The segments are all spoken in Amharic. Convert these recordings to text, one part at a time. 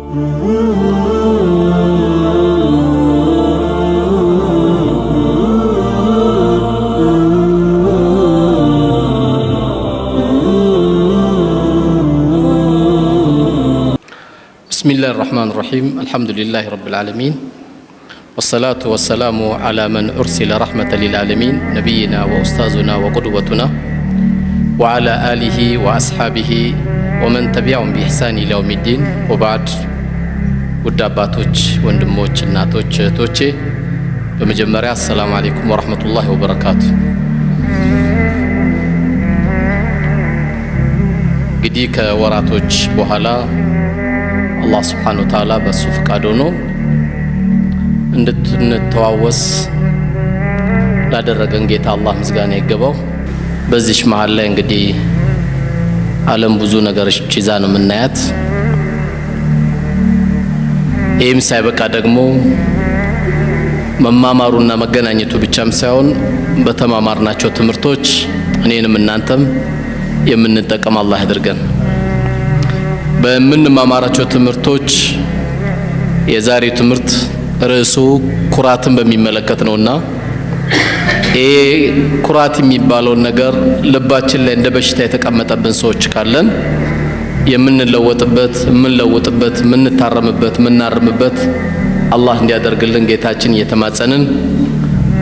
بسم الله الرحمن الرحيم الحمد لله رب العالمين والصلاة والسلام على من أرسل رحمة للعالمين نبينا وأستاذنا وقدوتنا وعلى آله وأصحابه ومن تبعهم بإحسان إلى يوم الدين وبعد وداباتوج وندموج الناتوج توجي بمجمرة السلام عليكم ورحمة الله وبركاته قديك وراتوج بوهلا الله سبحانه وتعالى بس فقادونو እንድንተዋወስ ላደረገን ጌታ አላህ ምስጋና ይገባው። በዚህ መሃል ላይ እንግዲህ ዓለም ብዙ ነገሮች ይዛ ነው የምናያት። ይህም ሳይበቃ ደግሞ መማማሩና መገናኘቱ ብቻም ሳይሆን በተማማርናቸው ትምህርቶች እኔንም እናንተም የምንጠቀም አላህ ያድርገን። በምንማማራቸው ትምህርቶች የዛሬው ትምህርት ርዕሱ ኩራትን በሚመለከት ነውና ይሄ ኩራት የሚባለው ነገር ልባችን ላይ እንደ በሽታ የተቀመጠብን ሰዎች ካለን የምንለወጥበት የምንታረምበት የምናርምበት አላህ እንዲያደርግልን ጌታችን እየተማጸንን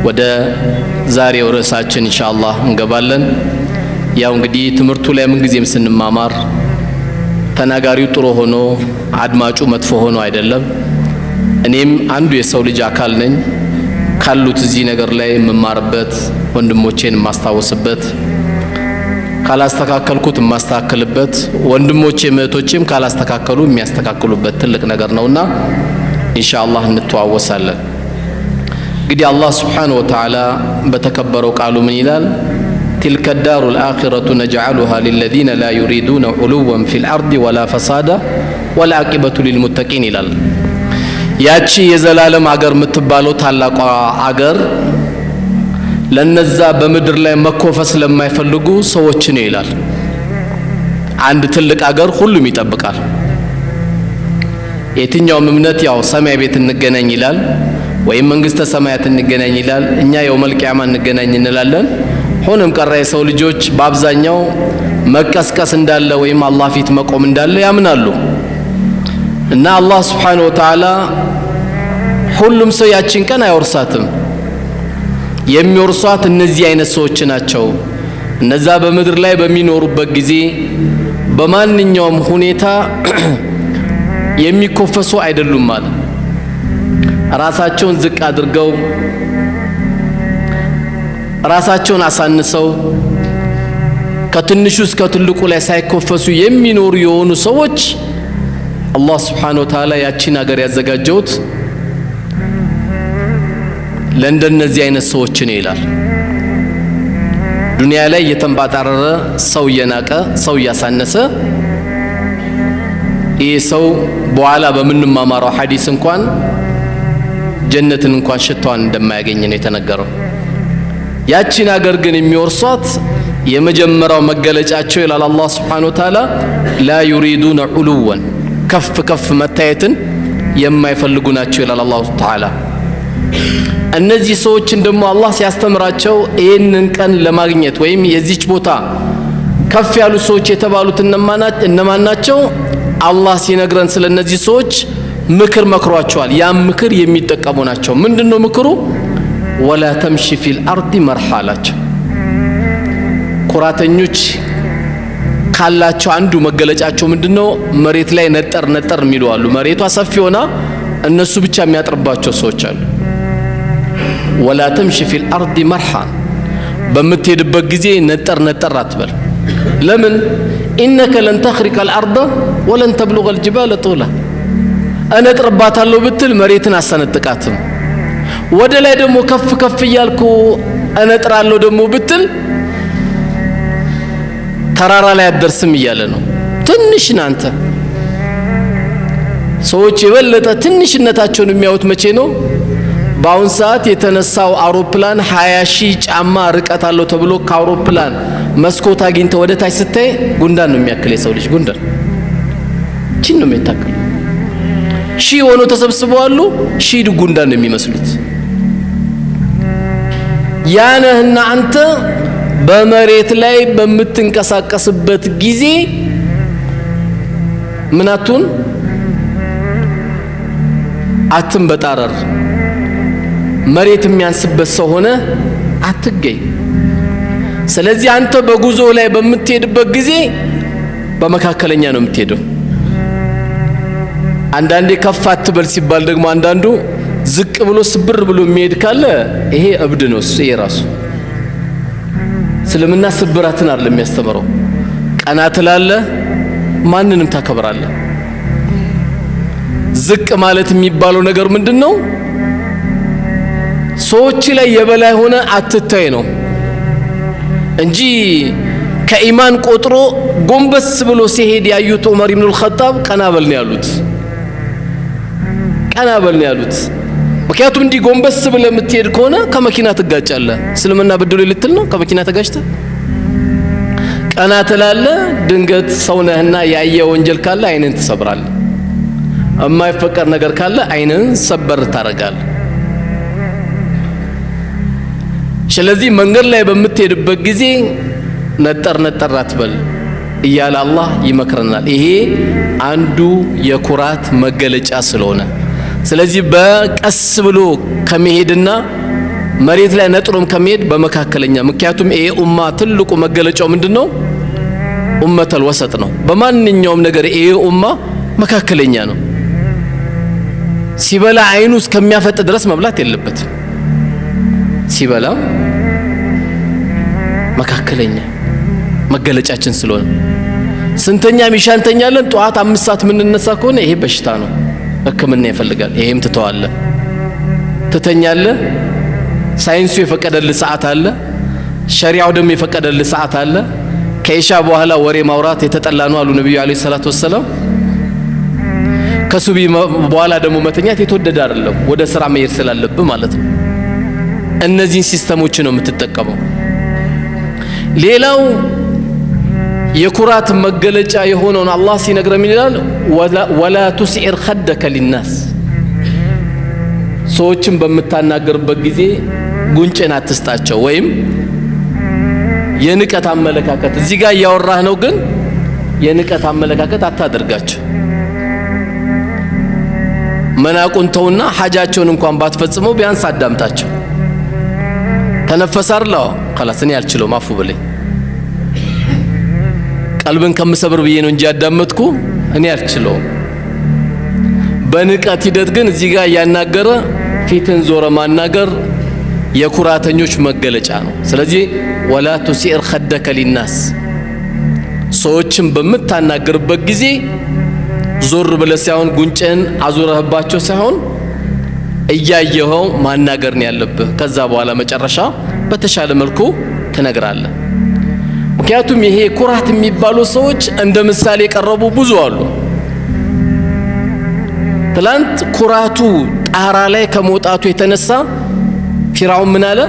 ወደ ዛሬው ርዕሳችን ኢንሻአላህ እንገባለን። ያው እንግዲህ ትምህርቱ ላይ ምን ጊዜም ስንማማር ተናጋሪው ጥሩ ሆኖ አድማጩ መጥፎ ሆኖ አይደለም። እኔም አንዱ የሰው ልጅ አካል ነኝ። ካሉት እዚህ ነገር ላይ መማርበት ወንድሞቼን ማስተዋወስበት ካላስተካከልኩት ማስተካከልበት ወንድሞቼ እህቶቼም ካላስተካከሉ የሚያስተካክሉበት ትልቅ ነገር ነውና ኢንሻአላህ እንተዋወሳለን። እንግዲህ አላህ Subhanahu Wa Ta'ala በተከበረው ቃሉ ምን ይላል? تلك الدار الآخرة نجعلها للذين لا يريدون علوا في الأرض ولا فسادا والعاقبة للمتقين ይላል። ያቺ የዘላለም አገር የምትባለው ታላቋ አገር ለነዛ በምድር ላይ መኮፈስ ለማይፈልጉ ሰዎች ነው ይላል። አንድ ትልቅ አገር ሁሉም ይጠብቃል። የትኛውም እምነት ያው ሰማይ ቤት እንገናኝ ይላል ወይም መንግስተ ሰማያት እንገናኝ ይላል። እኛ የውመል ቂያማ እንገናኝ እንላለን። ሆነም ቀረ የሰው ልጆች በአብዛኛው መቀስቀስ እንዳለ ወይም አላህ ፊት መቆም እንዳለ ያምናሉ። እና አላህ Subhanahu Wa Ta'ala ሁሉም ሰው ያችን ቀን አይወርሳትም። የሚወርሷት እነዚህ አይነት ሰዎች ናቸው። እነዛ በምድር ላይ በሚኖሩበት ጊዜ በማንኛውም ሁኔታ የሚኮፈሱ አይደሉም ማለት ራሳቸውን ዝቅ አድርገው ራሳቸውን አሳንሰው ከትንሹ እስከ ትልቁ ላይ ሳይኮፈሱ የሚኖሩ የሆኑ ሰዎች አላህ Subhanahu Wa Ta'ala ያቺን ሀገር ያዘጋጀውት ለእንደነዚህ አይነት ሰዎች ነው ይላል። ዱንያ ላይ የተንባጣረረ ሰው የናቀ ሰው ያሳነሰ ይሄ ሰው በኋላ በምንማማረው ሐዲስ እንኳን ጀነትን እንኳን ሽታዋን እንደማያገኝ ነው የተነገረው። ያቺን ሀገር ግን የሚወርሷት የመጀመሪያው መገለጫቸው ይላል አላህ Subhanahu Wa Ta'ala لا يريدون علوا ከፍ መታየትን የማይፈልጉ ናቸው ይላል አላህ Ta'ala። እነዚህ ሰዎችን ደግሞ አላህ ሲያስተምራቸው ይሄንን ቀን ለማግኘት ወይም የዚች ቦታ ከፍ ያሉ ሰዎች የተባሉት እነማን ናቸው? አላህ ሲነግረን ስለነዚህ ሰዎች ምክር መክሯቸዋል። ያ ምክር የሚጠቀሙ ናቸው። ምንድነው ምክሩ? ወላ ተምሺ ፊል አርዲ መርሐላቸው። ኩራተኞች ካላቸው አንዱ መገለጫቸው ምንድነው? መሬት ላይ ነጠር የሚሉ አሉ። መሬቷ ሰፊ ሆና እነሱ ብቻ የሚያጥርባቸው ሰዎች አሉ። ወላ ተምሺ ፊል አርዲ መርሐን፣ በምትሄድበት ጊዜ ነጠር አትበል። ለምን? ኢነከ ለን ተኽሪቀ አልአርደ ወለን ተብሉገ አልጅባለ ጡላ። እነጥርባታለሁ ብትል መሬትን አሰነጥቃትም። ወደ ላይ ደግሞ ከፍ እያልኩ እነጥራለሁ ደግሞ ብትል ተራራ ላይ አደርስም እያለ ነው። ትንሽ ናንተ ሰዎች የበለጠ ትንሽነታቸውን የሚያዩት መቼ ነው? በአሁን ሰዓት የተነሳው አውሮፕላን 20,000 ጫማ ርቀት አለው ተብሎ ከአውሮፕላን መስኮት አግኝተ ወደ ታች ስታይ ጉንዳን ነው የሚያክል የሰው ልጅ ጉንዳን ቺን ነው የሚታከል። ሺህ ሆኖ ተሰብስበው አሉ። ሺህ ጉንዳን ነው የሚመስሉት። ያነህና አንተ በመሬት ላይ በምትንቀሳቀስበት ጊዜ ምናቱን አትንበጣረር። መሬት የሚያንስበት ሰው ሆነ አትገኝ። ስለዚህ አንተ በጉዞ ላይ በምትሄድበት ጊዜ በመካከለኛ ነው የምትሄደው። አንዳንዴ ከፍ አትበል ሲባል ደግሞ አንዳንዱ ዝቅ ብሎ ስብር ብሎ የሚሄድ ካለ ይሄ እብድ ነው። እሱ የራሱ እስልምና ስብራትን አይደለም የሚያስተምረው። ቀና ትላለህ፣ ማንንም ታከብራለህ። ዝቅ ማለት የሚባለው ነገር ምንድነው? ሰዎች ላይ የበላይ ሆነ አትታይ ነው እንጂ ከኢማን ቆጥሮ ጎንበስ ብሎ ሲሄድ ያዩት ዑመር ኢብኑ አልኸጣብ ቀና በል ነው ያሉት። ቀና በል ነው ያሉት። ምክንያቱም እንዲህ ጎንበስ ብለህ የምትሄድ ከሆነ ከመኪና ትጋጫለህ። እስልምና በድሎ ልትል ነው ከመኪና ተጋጭተህ ቀና ትላለህ። ድንገት ሰው ነህና ያየ ወንጀል ካለ አይንን ትሰብራለህ። የማይፈቀድ ነገር ካለ አይንን ሰበር ታረጋለህ። ስለዚህ መንገድ ላይ በምትሄድበት ጊዜ ነጠር ነጠር አትበል እያለ አላህ ይመክረናል። ይሄ አንዱ የኩራት መገለጫ ስለሆነ ስለዚህ በቀስ ብሎ ከመሄድና መሬት ላይ ነጥሮም ከመሄድ በመካከለኛ። ምክንያቱም ይሄ ኡማ ትልቁ መገለጫው ምንድነው? ኡመተል ወሰጥ ነው። በማንኛውም ነገር ይሄ ኡማ መካከለኛ ነው። ሲበላ አይኑ እስከሚያፈጥ ድረስ መብላት የለበትም። ሲበላ መካከለኛ መገለጫችን ስለሆነ ስንተኛ ሚሻንተኛለን። ጧት 5 ሰዓት ምንነሳ ከሆነ ይሄ በሽታ ነው፣ ሕክምና ይፈልጋል። ይሄም ትተዋለህ፣ ትተኛለህ። ሳይንሱ የፈቀደልህ ሰዓት አለ፣ ሸሪዓው ደግሞ የፈቀደልህ ሰዓት አለ። ከኢሻ በኋላ ወሬ ማውራት የተጠላ ነው አሉ ነብዩ አለይሂ ሰላቱ ወሰለም። ከሱቢ በኋላ ደግሞ መተኛት የተወደደ አይደለም፣ ወደ ስራ መሄድ ስላለብህ ማለት ነው። እነዚህን ሲስተሞች ነው የምትጠቀመው። ሌላው የኩራት መገለጫ የሆነውን አላህ ሲነግረን ምን ይላል? ወላ ቱስዒር ኸደከ ሊናስ፣ ሰዎችን በምታናገርበት ጊዜ ጉንጭን አትስጣቸው፣ ወይም የንቀት አመለካከት እዚህ ጋር እያወራህ ነው፣ ግን የንቀት አመለካከት አታደርጋቸው። መናቁን ተውና ሐጃቸውን እንኳን ባትፈጽመው ቢያንስ አዳምጣቸው። ተነፈሳርላው خلاص እኔ አልችለውም አፉ በለኝ፣ ቀልብን ከምሰብር ብዬ ነው እንጂ ያዳመጥኩ እኔ አልችለውም። በንቀት ሂደት ግን እዚህ ጋር ያናገረ ፊትን ዞረ ማናገር የኩራተኞች መገለጫ ነው። ስለዚህ ወላ ቱሲር ኸደከ ሊናስ፣ ሰዎችን በምታናገርበት ጊዜ ዞር ብለህ ሳይሆን ጉንጭህን አዙረህባቸው ሳይሆን እያየኸው ማናገር ነው ያለብህ። ከዛ በኋላ መጨረሻ በተሻለ መልኩ ትነግራለህ። ምክንያቱም ይሄ ኩራት የሚባሉ ሰዎች እንደ ምሳሌ የቀረቡ ብዙ አሉ። ትላንት ኩራቱ ጣራ ላይ ከመውጣቱ የተነሳ ፊርዓውን ምን አለ?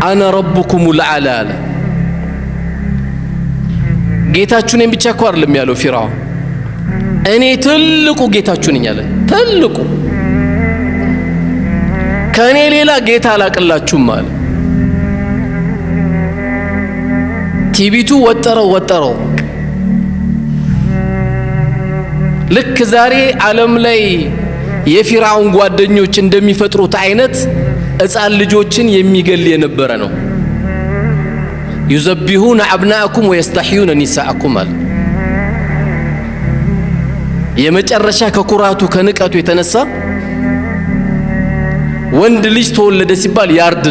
አነ ረቡኩም ልአላ አለ። ጌታችሁ ነኝ ብቻ እኮ አይደለም ያለው ፊርዓውን፣ እኔ ትልቁ ጌታችሁ ነኝ አለ። ትልቁ ከኔ ሌላ ጌታ አላቅላችሁም አለ። ቲቢቱ ወጠረው። ልክ ዛሬ ዓለም ላይ የፊርዓውን ጓደኞች እንደሚፈጥሩት አይነት ሕፃን ልጆችን የሚገል የነበረ ነው። ዩዘቢሁነ አብናአኩም ወየስተሕዩነ ኒሳአኩም አለ። የመጨረሻ ከኩራቱ ከንቀቱ የተነሳ ወንድ ልጅ ተወለደ ሲባል ያርድ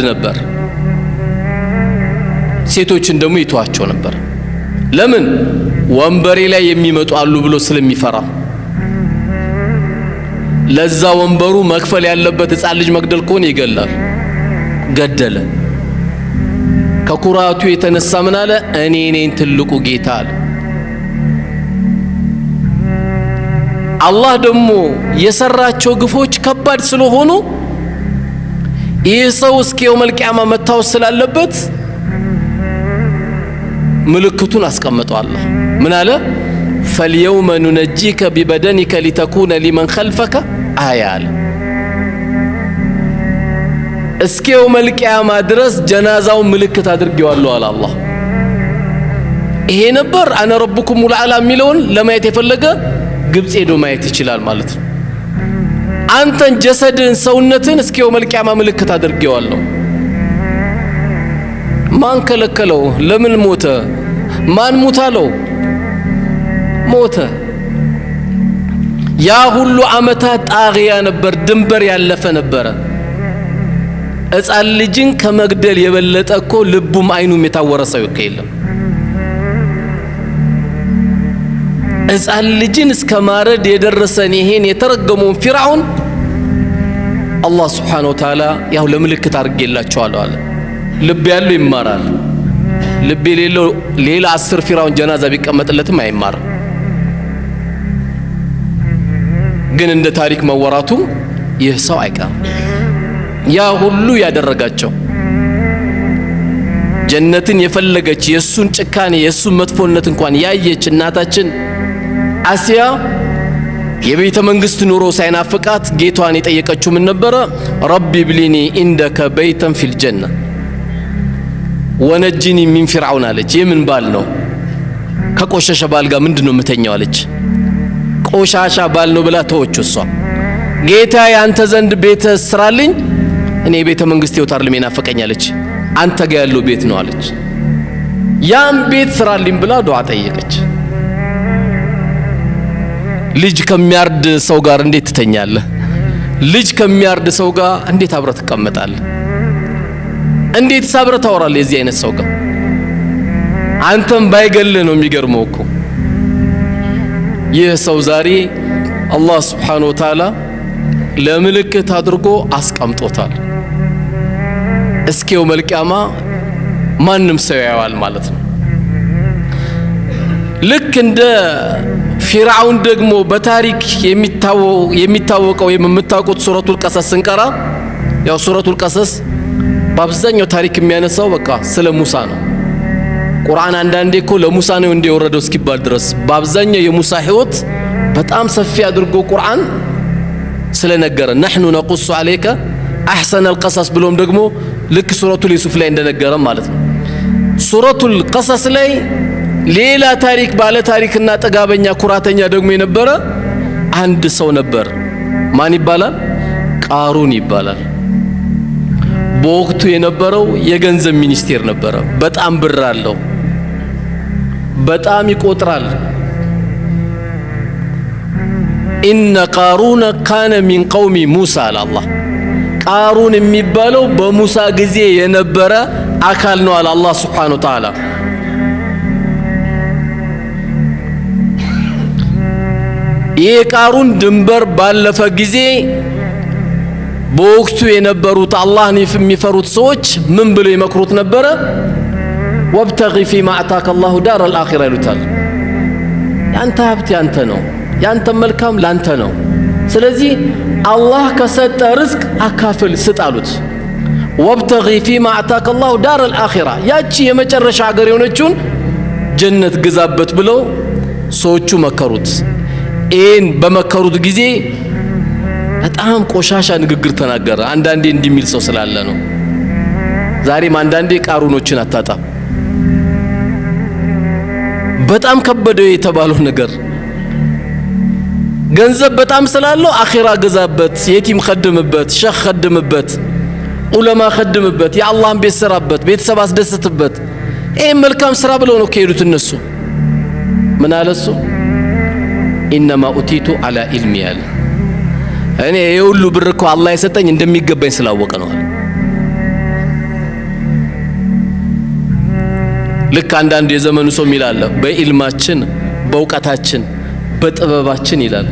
ነበር። ሴቶችን ደግሞ ይተዋቸው ነበር። ለምን? ወንበሬ ላይ የሚመጡ አሉ ብሎ ስለሚፈራ። ለዛ ወንበሩ መክፈል ያለበት ሕፃን ልጅ መግደል ከሆነ ይገላል። ገደለ። ከኩራቱ የተነሳ ምን አለ? እኔ ነኝ ትልቁ ጌታ አለ። አላህ ደግሞ የሰራቸው ግፎች ከባድ ስለሆኑ ይህ ሰው እስከ የውመል ቂያማ መታወስ ስላለበት ምልክቱን አስቀምጠው። አላህ ምን አለ? فاليوم ننجيك ببدنك لتكون لمن خلفك آية እስከ የውመል ቂያማ ድረስ ጀናዛው ምልክት አድርጌዋለሁ አለ አላህ። ይሄ ነበር አነ ረብኩሙል አዕላ የሚለውን ለማየት የፈለገ ግብጽ ሄዶ ማየት ይችላል ማለት ነው። አንተን ጀሰድን ሰውነትን እስከ የውመል ቂያማ ምልክት አድርጌዋለሁ። ማን ከለከለው? ለምን ሞተ? ማን ሙታለው? ሞተ። ያ ሁሉ አመታት ጣግያ ነበር፣ ድንበር ያለፈ ነበረ። ሕፃን ልጅን ከመግደል የበለጠ እኮ ልቡም አይኑም የታወረ ሰው የለም። ሕፃን ልጅን እስከ ማረድ የደረሰን ይሄን የተረገመውን ፊርዓውን አላህ ሱብሓነሁ ወተዓላ ያው ለምልክት አድርጌላቸዋለሁ አለ። ልብ ያለው ይማራል፣ ልብ የሌለው ሌላ 10 ፊርዓውን ጀናዛ ቢቀመጥለትም አይማርም። ግን እንደ ታሪክ መወራቱ ይህ ሰው አይቀርም። ያ ሁሉ ያደረጋቸው ጀነትን የፈለገች የሱን ጭካኔ የሱን መጥፎነት እንኳን ያየች እናታችን አሲያ የቤተ መንግስት ኑሮ ሳይናፍቃት ጌቷን የጠየቀችው ምን ነበረ? ረቢ ብሊኒ ኢንደከ በይተን ፊል ጀነ ወነጅኒ ሚን ፊርዓውን አለች። የምን ባል ነው? ከቆሻሻ ባል ጋር ምንድነው የምተኛው አለች። ቆሻሻ ባል ነው ብላ ተወች። እሷ ጌታ ያንተ ዘንድ ቤት ስራልኝ፣ እኔ ቤተ መንግስት ይወታር ለሚናፈቀኝ አለች። አንተ ጋር ያለው ቤት ነው አለች። ያን ቤት ስራልኝ ብላ ዱዓ ጠየቀች። ልጅ ከሚያርድ ሰው ጋር እንዴት ትተኛለህ? ልጅ ከሚያርድ ሰው ጋር እንዴት አብረህ ትቀመጣለህ? እንዴት አብረህ ታወራለህ የዚህ አይነት ሰው ጋር? አንተም ባይገልህ ነው የሚገርመው እኮ። ይህ ሰው ዛሬ አላህ ሱብሓነሁ ወተዓላ ለምልክት አድርጎ አስቀምጦታል። እስከ የውመል ቂያማ ማንም ሰው ያየዋል ማለት ነው። ልክ እንደ ፊርዓውን ደግሞ በታሪክ የሚታወቀው የምታውቁት ሱረቱል ቀሰስ ስንቀራ፣ ያው ሱረቱል ቀሰስ በአብዛኛው ታሪክ የሚያነሳው በቃ ስለ ሙሳ ነው። ቁርአን አንዳንዴ እኮ ለሙሳ ነው እንደ የወረደው እስኪባል ድረስ በአብዛኛው የሙሳ ህይወት በጣም ሰፊ አድርጎ ቁርአን ስለነገረ ነህኑ ነቁሱ አለይከ አህሰነል ቀሰስ ብሎም ደግሞ ልክ ሱረቱል ዩሱፍ ላይ እንደነገረ ማለት ነው። ሱረቱል ቀሰስ ላይ ሌላ ታሪክ ባለ ታሪክና ጥጋበኛ ኩራተኛ ደግሞ የነበረ አንድ ሰው ነበር። ማን ይባላል? ቃሩን ይባላል። በወቅቱ የነበረው የገንዘብ ሚኒስቴር ነበረ። በጣም ብር አለው፣ በጣም ይቆጥራል። ኢነ ቃሩነ ካነ ሚን ቀውሚ ሙሳ አላህ። ቃሩን የሚባለው በሙሳ ጊዜ የነበረ አካል ነው አለ አላህ ሱብሓነሁ ወተዓላ። ይህ ቃሩን ድንበር ባለፈ ጊዜ በወቅቱ የነበሩት አላህን የሚፈሩት ሰዎች ምን ብለው ይመክሩት ነበረ? ወብተጊ ፊማ አታከ አላሁ ዳረል አኺራ ይሉታል። ያንተ ሀብት ያንተ ነው፣ ያንተ መልካም ላንተ ነው። ስለዚህ አላህ ከሰጠ ርዝቅ አካፍል ስጥ አሉት። ወብተጊ ፊማ አታከ አላሁ ዳረል አኺራ፣ ያቺ የመጨረሻ ሀገር የሆነችውን ጀነት ግዛበት ብለው ሰዎቹ መከሩት። ይህን በመከሩት ጊዜ በጣም ቆሻሻ ንግግር ተናገረ። አንዳንዴ እንዲሚል ሰው ስላለ ነው። ዛሬም አንዳንዴ ቃሩኖችን አታጣም። በጣም ከበደው የተባለው ነገር ገንዘብ በጣም ስላለው አኺራ ገዛበት፣ የቲም ኸድምበት፣ ሸህ ኸድምበት፣ ዑለማ ኸድምበት፣ የአላህን ቤት ስራበት፣ ቤተሰብ አስደስትበት። ይሄን መልካም ስራ ብለው ነው ከሄዱት እነሱ። ምን አለሱ? ኢነማ ኡቲቱ አላ ኢልሚ ያለ እኔ የሁሉ ብር እኮ አላህ የሰጠኝ እንደሚገባኝ ስላወቀ ነው አለ። ልክ አንዳንድ የዘመኑ ሰው ይላል በኢልማችን በእውቀታችን በጥበባችን ይላል።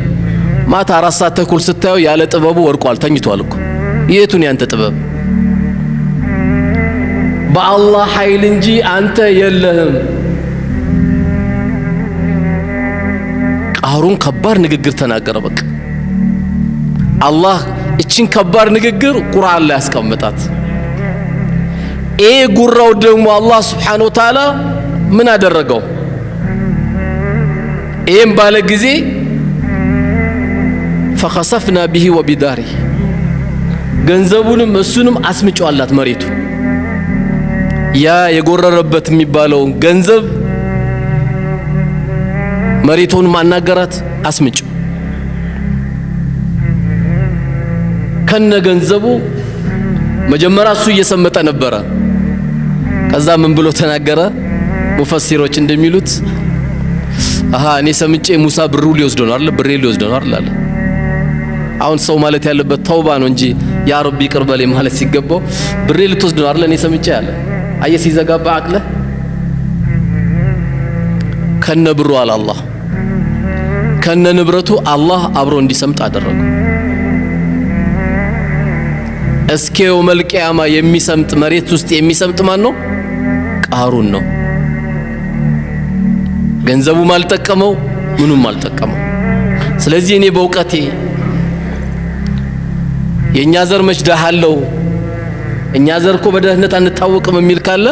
ማታ 4 ሰዓት ተኩል ስታየው ያለ ጥበቡ ወርቋል፣ ተኝቷል እኮ። የቱን ያንተ ጥበብ? በአላህ ኃይል እንጂ አንተ የለህም። ቃሩን ከባድ ንግግር ተናገረ። በቃ አላህ እቺን ከባድ ንግግር ቁርአን ላይ ያስቀምጣት። ጉራው ደግሞ አላህ ሱብሓነሁ ወተዓላ ምን አደረገው? ይሄም ባለ ጊዜ فخسفنا به وبداره ገንዘቡንም እሱንም አስምጫዋላት መሬቱ ያ የጎረረበት የሚባለው ገንዘብ መሬቱን ማናገራት አስምጭ ከነ ገንዘቡ መጀመሪያ እሱ እየሰመጠ ነበረ ከዛ ምን ብሎ ተናገረ ሙፈሲሮች እንደሚሉት እኔ ሰምጬ ሙሳ ብሩ ሊወስደው ነው አይደል ብሬ ሊወስደው ነው አይደል አሁን ሰው ማለት ያለበት ተውባ ነው እንጂ ያ ረቢ ቅርበሌ ማለት ሲገባው ብሬ ልትወስደው ነው አይደል እኔ ሰምጬ ያለ አየ ሲዘጋባ አቅለ ከነ ብሩ አለ አላህ ከነ ንብረቱ አላህ አብሮ እንዲሰምጥ አደረገ እስከ የውመል ቂያማ የሚሰምጥ መሬት ውስጥ የሚሰምጥ ማን ነው ቃሩን ነው ገንዘቡ ማልጠቀመው ምኑም ማልጠቀመው ስለዚህ እኔ በእውቀቴ የኛ ዘር መጅዳሃለው እኛ ዘር እኮ በደህነት አንታወቅም የሚል ካለ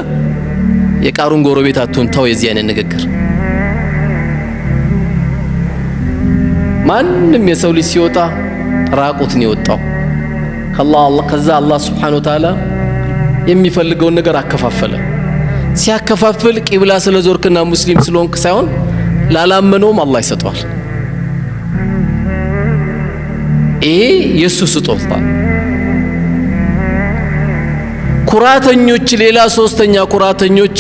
የቃሩን ጎረቤት አትሁን ተው የዚህ አይነት ንግግር ማንም የሰው ልጅ ሲወጣ ራቁት ነው የወጣው ከዛ አላህ Subhanahu Wa Ta'ala የሚፈልገውን ነገር አከፋፈለ ሲያከፋፍል ቂብላ ስለዞርክና ሙስሊም ስለሆንክ ሳይሆን ላላመነውም አላህ ይሰጠዋል ይሄ የሱ ስጦታ ኩራተኞች ሌላ ሶስተኛ ኩራተኞች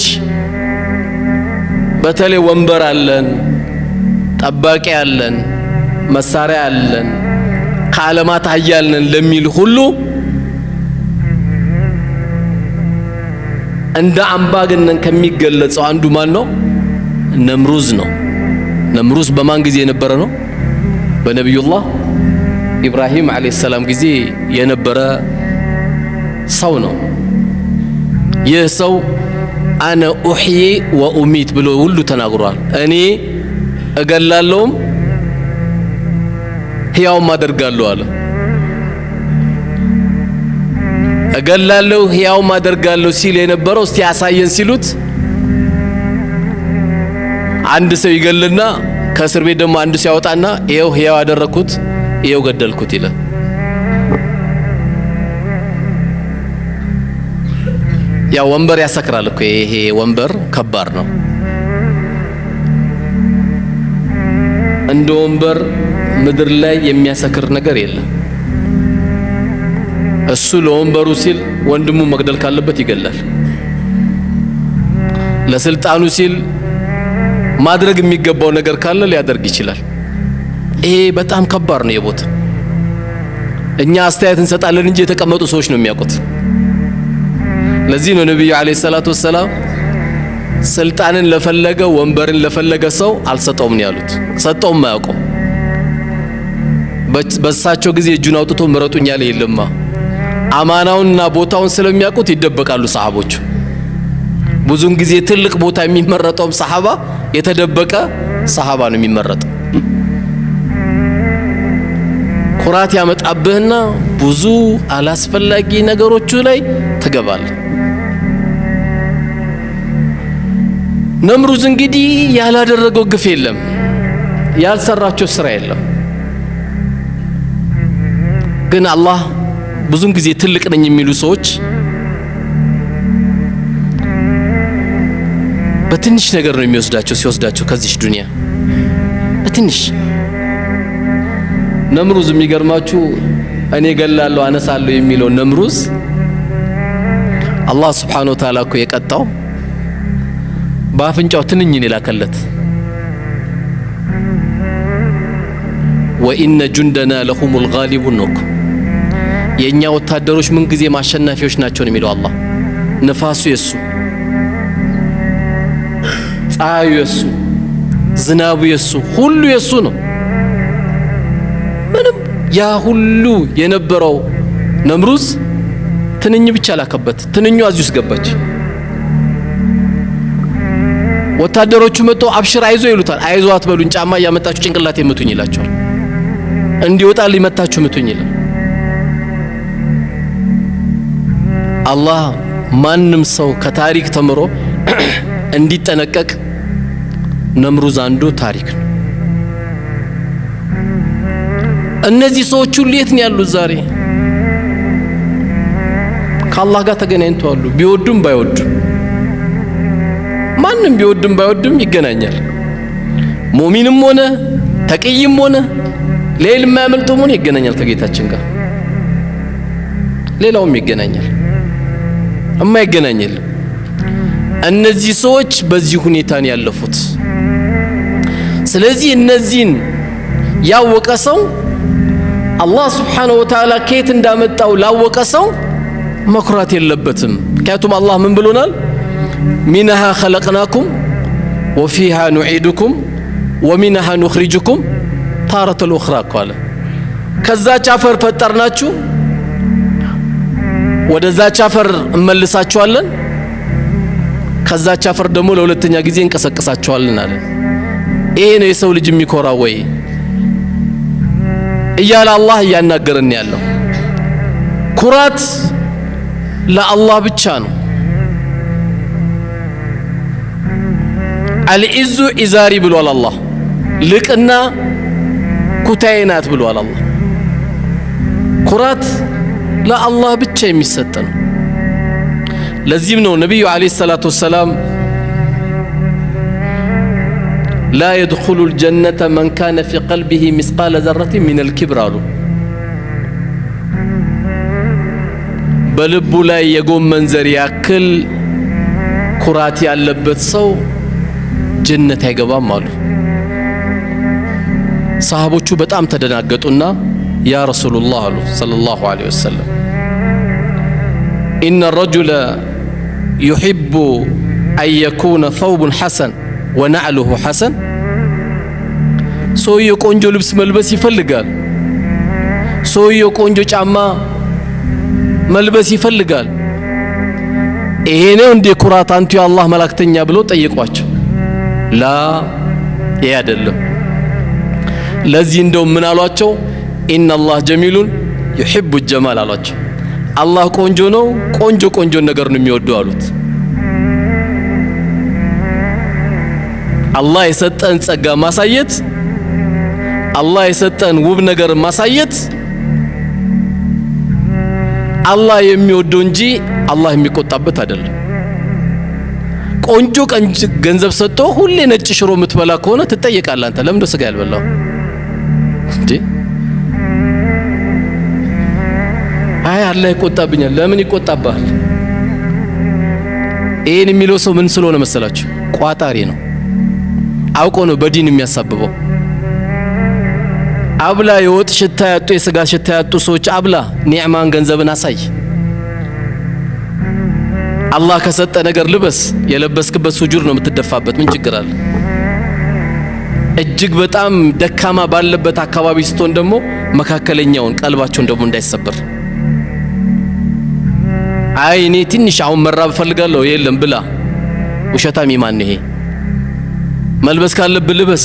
በተለይ ወንበር አለን ጠባቂ አለን መሳሪያ አለን ከዓለማት አያልነን ለሚል ሁሉ እንደ አምባገነን ከሚገለጸው አንዱ ማን ነው ነምሩዝ ነው ነምሩዝ በማን ጊዜ የነበረ ነው በነብዩላህ ኢብራሂም አለይሂ ሰላም ጊዜ የነበረ ሰው ነው ይህ ሰው አነ ኡህይ ወኡሚት ብሎ ሁሉ ተናግሯል እኔ እገላለሁም ሕያው ማደርጋለሁ አለ እገላለሁ ሕያው ማደርጋለሁ ሲል የነበረው እስቲ ያሳየን ሲሉት አንድ ሰው ይገልና ከእስር ቤት ደግሞ አንድ ሰው ያወጣና ይሄው ሕያው ያደረኩት ይሄው ገደልኩት ይላል ያ ወንበር ያሰክራል እኮ ይሄ ወንበር ከባድ ነው እንደ ወንበር ምድር ላይ የሚያሰክር ነገር የለም እሱ ለወንበሩ ሲል ወንድሙ መግደል ካለበት ይገላል ለስልጣኑ ሲል ማድረግ የሚገባው ነገር ካለ ሊያደርግ ይችላል ይሄ በጣም ከባድ ነው የቦታ እኛ አስተያየት እንሰጣለን እንጂ የተቀመጡ ሰዎች ነው የሚያውቁት ለዚህ ነው ነብዩ አለይሂ ሰላቱ ወሰለም ስልጣንን ለፈለገ ወንበርን ለፈለገ ሰው አልሰጠውም ነው ያሉት ሰጠውም ማያውቀው በሳቸው ጊዜ እጁን አውጥቶ ምረጡኝ ያለ የለማ አማናውንና ቦታውን ስለሚያውቁት ይደበቃሉ ሰሃቦች ብዙን ጊዜ ትልቅ ቦታ የሚመረጠው ሰሃባ የተደበቀ ሰሃባ ነው የሚመረጠው ኩራት ያመጣብህና ብዙ አላስፈላጊ ነገሮች ላይ ትገባለህ ነምሩዝ እንግዲህ ያላደረገው ግፍ የለም ያልሰራቸው ስራ የለም ግን አላህ ብዙን ጊዜ ትልቅ ነኝ የሚሉ ሰዎች በትንሽ ነገር ነው የሚወስዳቸው ሲወስዳቸው ከዚህ ዱንያ በትንሽ ነምሩዝ የሚገርማችሁ እኔ ገላለሁ አነሳለሁ የሚለው ነምሩዝ አላህ Subhanahu Wa Ta'ala እኮ የቀጣው ባፍንጫው ትንኝን ይላከለት ወኢነ ጁንደና ለሁሙል ጋሊቡን ነው የኛ ወታደሮች ምን ጊዜ ማሸናፊዎች ናቸው ነው የሚለው አላህ ነፋሱ የሱ ፀሐዩ የሱ ዝናቡ የሱ ሁሉ የሱ ነው ምንም ያ ሁሉ የነበረው ነምሩዝ ትንኝ ብቻ ላከበት ትንኙ አዚስ ገባች ወታደሮቹ መጥቶ አብሽር አይዞ ይሉታል አይዞ አትበሉኝ ጫማ ያመጣችሁ ጭንቅላት የምቱኝ ይላቸዋል እንዲወጣ ሊመታችሁ ምቱኝ ይላል አላህ ማንም ሰው ከታሪክ ተምሮ እንዲጠነቀቅ ነምሩዝ አንዱ ታሪክ ነው እነዚህ ሰዎች ሁሉ የት ነው ያሉት ዛሬ? ከአላህ ጋር ተገናኝተዋል። ቢወዱም ባይወዱም ማንም ቢወድም ባይወድም ይገናኛል። ሙእሚንም ሆነ ተቅይም ሆነ ሌላ የማያመልጠው ሆነ ይገናኛል ከጌታችን ጋር። ሌላውም ይገናኛል፣ የማይገናኝ። እነዚህ ሰዎች በዚህ ሁኔታ ነው ያለፉት። ስለዚህ እነዚህን ያወቀ ሰው አላህ ሱብሓነሁ ወተዓላ ከየት እንዳመጣው ላወቀ ሰው መኩራት የለበትም። ምክንያቱም አላህ ምን ብሎናል? ሚንሃ ኸለቅናኩም ወፊሃ ኑዒዱኩም ወሚንሃ ኑኽሪጁኩም ታረተል ኡኽራ አለ። ከዛች አፈር ፈጠርናችሁ፣ ወደዛች አፈር እንመልሳችኋለን፣ ከዛች አፈር ደግሞ ለሁለተኛ ጊዜ እንቀሰቅሳችኋለን አለ። ይሄ ነው የሰው ልጅ የሚኮራው ወይ እያለ አላህ እያናገረን ያለው። ኩራት ለአላህ ብቻ ነው። አልኢዙ ኢዛሪ ብሏል አላህ። ልቅና ኩታዬ ናት ብሏል አላህ። ኩራት ለአላህ ብቻ የሚሰጥ ነው። ለዚህም ነው ነቢዩ ዓለይሂ ሰላቱ ወሰላም ላ የድኹሉል ጀነተ መን ካነ ፊ ቀልቢሂ ሚስቃለ ዘረቲን ሚነል ኪብር አሉ። በልቡ ላይ የጎመን ዘር ያክል ኩራት ያለበት ሰው ጀነት አይገባም አሉ። ሰሃቦቹ በጣም ተደናገጡና ያ ረሱሉላህ አሉ ሰለላሁ ዐለይሂ ወሰለም ኢነ ረጁለ ዩሒቡ አን የኩነ ተውቡን ሐሰን ወነዕሉሁ ሐሰን። ሰውየው ቆንጆ ልብስ መልበስ ይፈልጋል። ሰውየው ቆንጆ ጫማ መልበስ ይፈልጋል። ይሄ ነው እንዴ ኩራት አንቱ የአላህ መላእክተኛ ብሎ ጠየቋቸው። ላ ይሄ አይደለም። ለዚህ እንደው ምን አሏቸው? ኢነላህ ጀሚሉን ዩሂቡ ጀማል አሏቸው። አላህ ቆንጆ ነው፣ ቆንጆ ቆንጆ ነገር ነው የሚወደው አሉት። አላህ የሰጠን ጸጋ ማሳየት፣ አላህ የሰጠን ውብ ነገር ማሳየት አላህ የሚወደው እንጂ አላህ የሚቆጣበት አይደለም። ቆንጆ ገንዘብ ሰጥቶ ሁሌ ነጭ ሽሮ የምትበላ ከሆነ ትጠየቃለህ። አንተ ለምን ስጋ ያልበላው እንዴ? አይ አላህ ይቆጣብኛል። ለምን ይቆጣብሃል? ይሄን የሚለው ሰው ምን ስለሆነ መሰላችሁ? ቋጣሪ ነው። አውቆ ነው በዲን የሚያሳብበው። አብላ የወጥ ሽታ ያጡ የስጋ ሽታ ያጡ ሰዎች አብላ፣ ኒዕማን ገንዘብን አሳይ። አላህ ከሰጠ ነገር ልበስ። የለበስክበት ሱጁድ ነው የምትደፋበት። ምን ችግር አለ? እጅግ በጣም ደካማ ባለበት አካባቢ ስትሆን ደግሞ መካከለኛውን ቀልባቸውን ደግሞ እንዳይሰበር። አይ እኔ ትንሽ አሁን መራብ ፈልጋለሁ፣ የለም ብላ። ውሸታም ማን ይሄ? መልበስ ካለብህ ልበስ።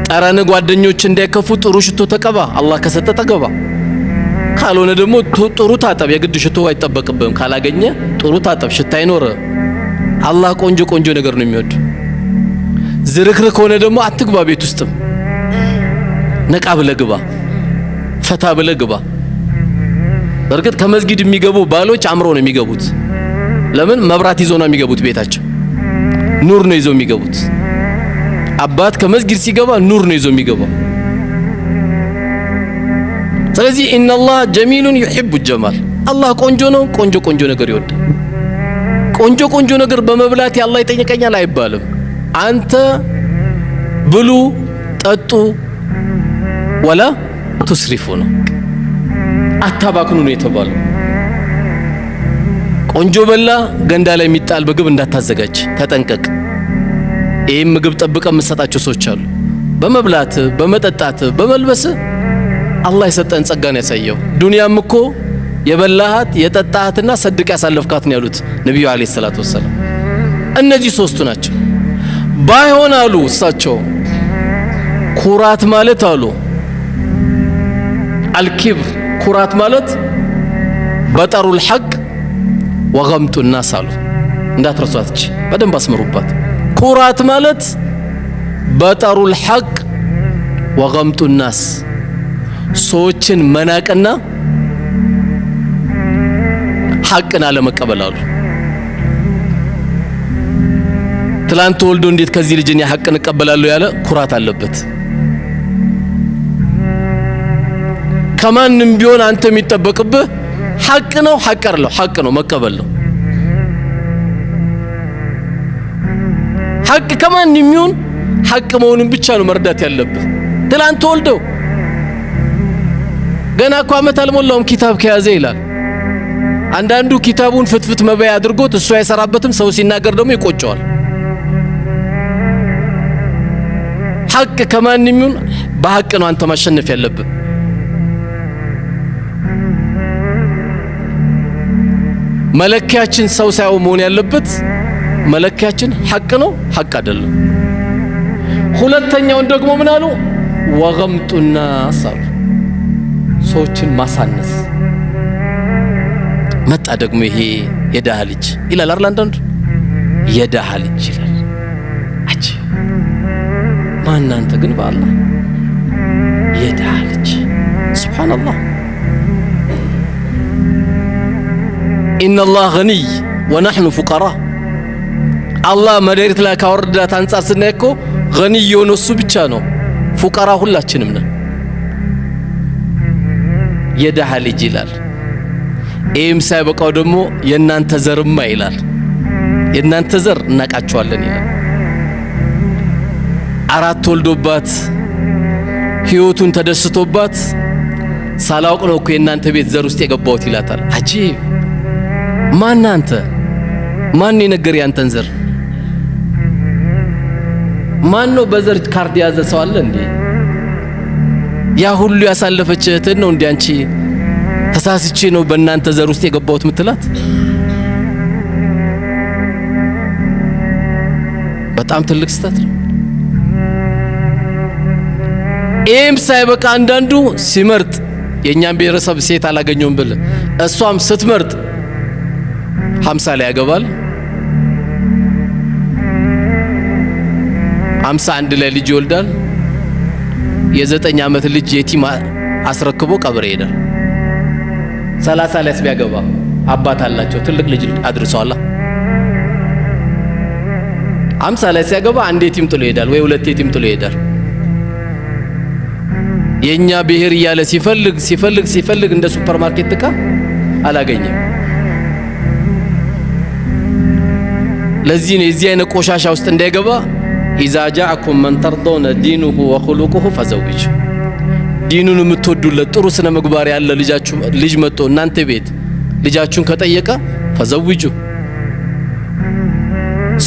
ጠረን ጓደኞች እንዳይከፉ ጥሩ ሽቶ ተቀባ። አላህ ከሰጠ ተገባ፣ ካልሆነ ደግሞ ጥሩ ታጠብ። የግድ ሽቶ አይጠበቅብህም። ካላገኘ ጥሩ ታጠብ፣ ሽታ አይኖር። አላህ ቆንጆ ቆንጆ ነገር ነው የሚወድ። ዝርክርክ ሆነ ደግሞ አትግባ። ቤት ውስጥም ነቃ ብለህ ግባ፣ ፈታ ብለህ ግባ። በርግጥ ከመስጊድ የሚገቡ ባሎች አምሮ ነው የሚገቡት። ለምን? መብራት ይዘው ነው የሚገቡት። ቤታቸው ኑር ነው ይዘው የሚገቡት። አባት ከመስጊድ ሲገባ ኑር ነው ይዘው የሚገባው። ስለዚህ ኢነላህ ጀሚሉን ዩሂቡ ጀማል፣ አላህ ቆንጆ ነው፣ ቆንጆ ቆንጆ ነገር ይወዳል። ቆንጆ ቆንጆ ነገር በመብላት አላህ ይጠይቀኛል አይባልም። አንተ ብሉ ጠጡ፣ ወላ ቱስሪፉ ነው፣ አታባክኑ ነው የተባለው። ቆንጆ በላ ገንዳ ላይ የሚጣል ምግብ እንዳታዘጋጅ ተጠንቀቅ። ይህም ምግብ ጠብቀ የምትሰጣቸው ሰዎች አሉ። በመብላት በመጠጣት በመልበስ አላህ የሰጠን ጸጋን ያሳየው። ዱንያም እኮ የበላሃት የጠጣሃትና ሰድቅ ያሳለፍካት ነው ያሉት ነብዩ አለይሂ ሰላቱ ወሰለም። እነዚህ ሶስቱ ናቸው። ባይሆን አሉ እሳቸው ኩራት ማለት አሉ አልኪብር፣ ኩራት ማለት በጠሩል ሐቅ ወገምጡ الناس አሉ። እንዳትረሷት፣ በደንብ አስመሩባት። ኩራት ማለት በጠሩል ሐቅ ወገምጡ الناس ሰዎችን መናቅና ሐቅን አለመቀበል አሉ። ትላንት ወልዶ እንዴት ከዚህ ልጅ እኔ ሐቅን እቀበላለሁ ያለ ኩራት አለበት። ከማንም ቢሆን አንተ የሚጠበቅብህ ሐቅ ነው፣ ሐቅ ነው መቀበል ነው። ሐቅ ከማንም ይሁን ሐቅ መሆኑን ብቻ ነው መርዳት ያለብህ። ትላንት ወልዶ ገና እኮ ዓመት አልሞላውም ኪታብ ከያዘ ይላል። አንዳንዱ ኪታቡን ፍትፍት መበያ አድርጎት እሱ አይሰራበትም፣ ሰው ሲናገር ደግሞ ይቆጨዋል። ሐቅ ከማንም ይሁን በሐቅ ነው አንተ ማሸነፍ ያለብህ። መለኪያችን ሰው ሳይሆን መሆን ያለበት መለኪያችን ሐቅ ነው፣ ሐቅ አይደለም። ሁለተኛውን ደግሞ ምን አሉ? ወገምጡ الناس አሉ። ሰዎችን ማሳነስ መጣ። ደግሞ ይሄ የደሃ ልጅ ይላል አይደል? አንዳንዱ የደሃ ልጅ ይላል። አጂ ማን አንተ ግን በአላህ የደሃ ልጅ ሱብሃንአላህ። ኢነ አላህ ገኒይ ወነሕኑ ፉቀራ። አላህ መሬት ላይ ካወረዳት አንጻር ስናይ እኮ ገኒይ የሆነው እሱ ብቻ ነው፣ ፉቀራ ሁላችንም ነን። የደሃ ልጅ ይላል። ይህም ሳይበቃው ደግሞ የእናንተ ዘርማ ይላል። የእናንተ ዘር እናቃቸዋለን ይላል። 4 ወልዶባት ህይወቱን ተደስቶባት ሳላውቅ ነው እኮ የእናንተ ቤት ዘር ውስጥ የገባሁት ይላታል። አጂብ! ማን አንተ? ማን የነገር ያንተን ዘር? ማን ነው በዘር ካርድ ያዘ ሰው አለ እንዴ? ያ ሁሉ ያሳለፈች እህትን ነው እንዴ አንቺ ተሳስቼ ነው በእናንተ ዘር ውስጥ የገባሁት ምትላት? በጣም ትልቅ ስህተት ነው። ይህም ሳይበቃ አንዳንዱ ሲመርጥ የእኛን ብሔረሰብ ሴት አላገኘውም ብል እሷም ስትመርጥ 50 ላይ ያገባል፣ 51 ላይ ልጅ ይወልዳል። የ9 ዓመት ልጅ የቲም አስረክቦ ቀብር ይሄዳል። 30 ላይ ቢያገባ አባት አላቸው ትልቅ ልጅ አድርሰዋል። 50 ላይ ሲያገባ 1 የቲም ጥሎ ይሄዳል ወይ 2 የቲም ጥሎ ይሄዳል። የኛ ብሔር እያለ ሲፈልግ እንደ ሱፐርማርኬት ዕቃ አላገኘም። ለዚህ ነው የዚህ አይነት ቆሻሻ ውስጥ እንዳይገባ ኢዛ ጃአኩም መን ተርዶነ ዲኑሁ ወኹሉቁሁ ፈዘውጁ። ዲኑን የምትወዱለት ጥሩ ስነ ምግባር ያለ ልጅ መጥቶ እናንተ ቤት ልጃችሁን ከጠየቀ ፈዘውጁ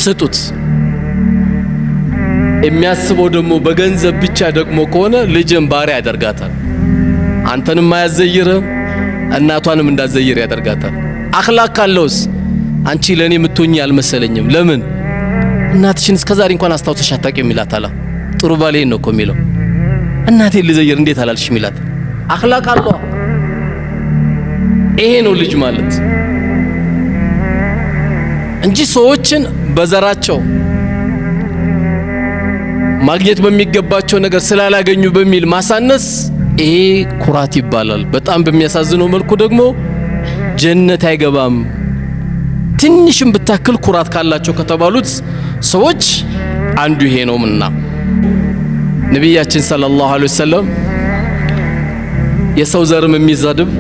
ስጡት። የሚያስበው ደግሞ በገንዘብ ብቻ ደግሞ ከሆነ ልጅን ባሪያ ያደርጋታል። አንተንም አያዘይርም፣ እናቷንም እንዳዘይር ያደርጋታል። አኽላቅ ካለውስ አንቺ ለኔ የምትሆኚ አልመሰለኝም። ለምን እናትሽን እስከዛሬ እንኳን አስታውሰሽ አታውቂም ይላታል። ጥሩ ባሌ ነው እኮ የሚለው። እናቴ ልዘይር እንዴት አላልሽም ይላታል። አኽላቅ አለው። ይሄ ነው ልጅ ማለት እንጂ ሰዎችን በዘራቸው ማግኘት በሚገባቸው ነገር ስላላገኙ በሚል ማሳነስ ይሄ ኩራት ይባላል። በጣም በሚያሳዝነው መልኩ ደግሞ ጀነት አይገባም። ትንሽም ብታክል ኩራት ካላቸው ከተባሉት ሰዎች አንዱ ይሄ ነውና ነብያችን ሰለላሁ ዐለይሂ ወሰለም የሰው ዘርም የሚዘድብ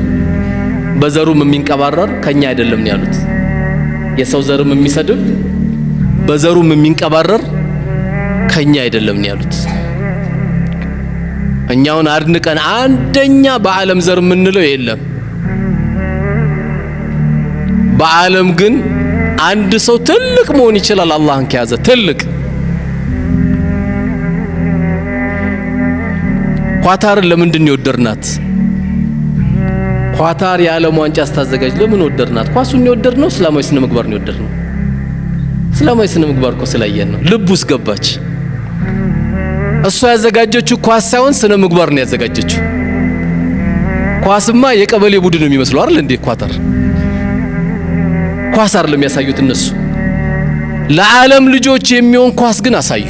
በዘሩም የሚንቀባረር ከኛ አይደለም ነው ያሉት። የሰው ዘርም የሚሰድብ በዘሩም የሚንቀባረር ከኛ አይደለም ነው ያሉት። እኛውን አድንቀን አንደኛ በዓለም ዘር የምንለው የለም። በዓለም ግን አንድ ሰው ትልቅ መሆን ይችላል አላህን ከያዘ ትልቅ። ኳታርን ለምንድን ነው የወደድናት? ኳታር የዓለም ዋንጫ ስታዘጋጅ ለምን ወደድናት? ኳሱን ነው የወደድነው? እስላማዊ ስነ ምግባር ነው የወደድነው? እስላማዊ ስነ ምግባር እኮ ስላየን ነው። ልብ ውስጥ ገባች። እሷ ያዘጋጀችው ኳስ ሳይሆን ስነ ምግባር ነው ያዘጋጀችው። ኳስማ የቀበሌ ቡድን ነው የሚመስለው አይደል እንዴ? ኳታር ኳስ አይደለም ያሳዩት እነሱ። ለዓለም ልጆች የሚሆን ኳስ ግን አሳዩ።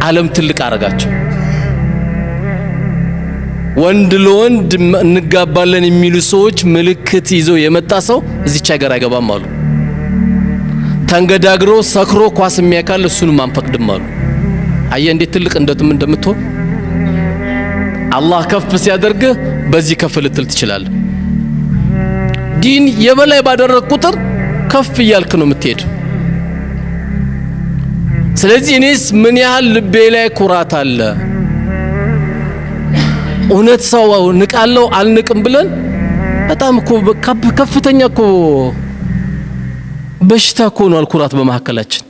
ዓለም ትልቅ አረጋቸው። ወንድ ለወንድ እንጋባለን የሚሉ ሰዎች ምልክት ይዘው የመጣ ሰው እዚች ሀገር አይገባም አሉ። ተንገዳግሮ ሰክሮ ኳስ የሚያካል እሱንም አንፈቅድም አሉ። አየ እንዴት ትልቅ እንደምትሆን አላህ ከፍ ሲያደርግህ በዚህ ከፍ ልትል ትችላለህ። ዲን የበላይ ባደረግ ቁጥር ከፍ እያልክ ነው የምትሄድ። ስለዚህ እኔስ ምን ያህል ልቤ ላይ ኩራት አለ፣ እውነት ሰው ንቃለው አልንቅም ብለን በጣም እኮ ከፍተኛ እኮ በሽታ እኮ ነው ኩራት በመሐከላችን።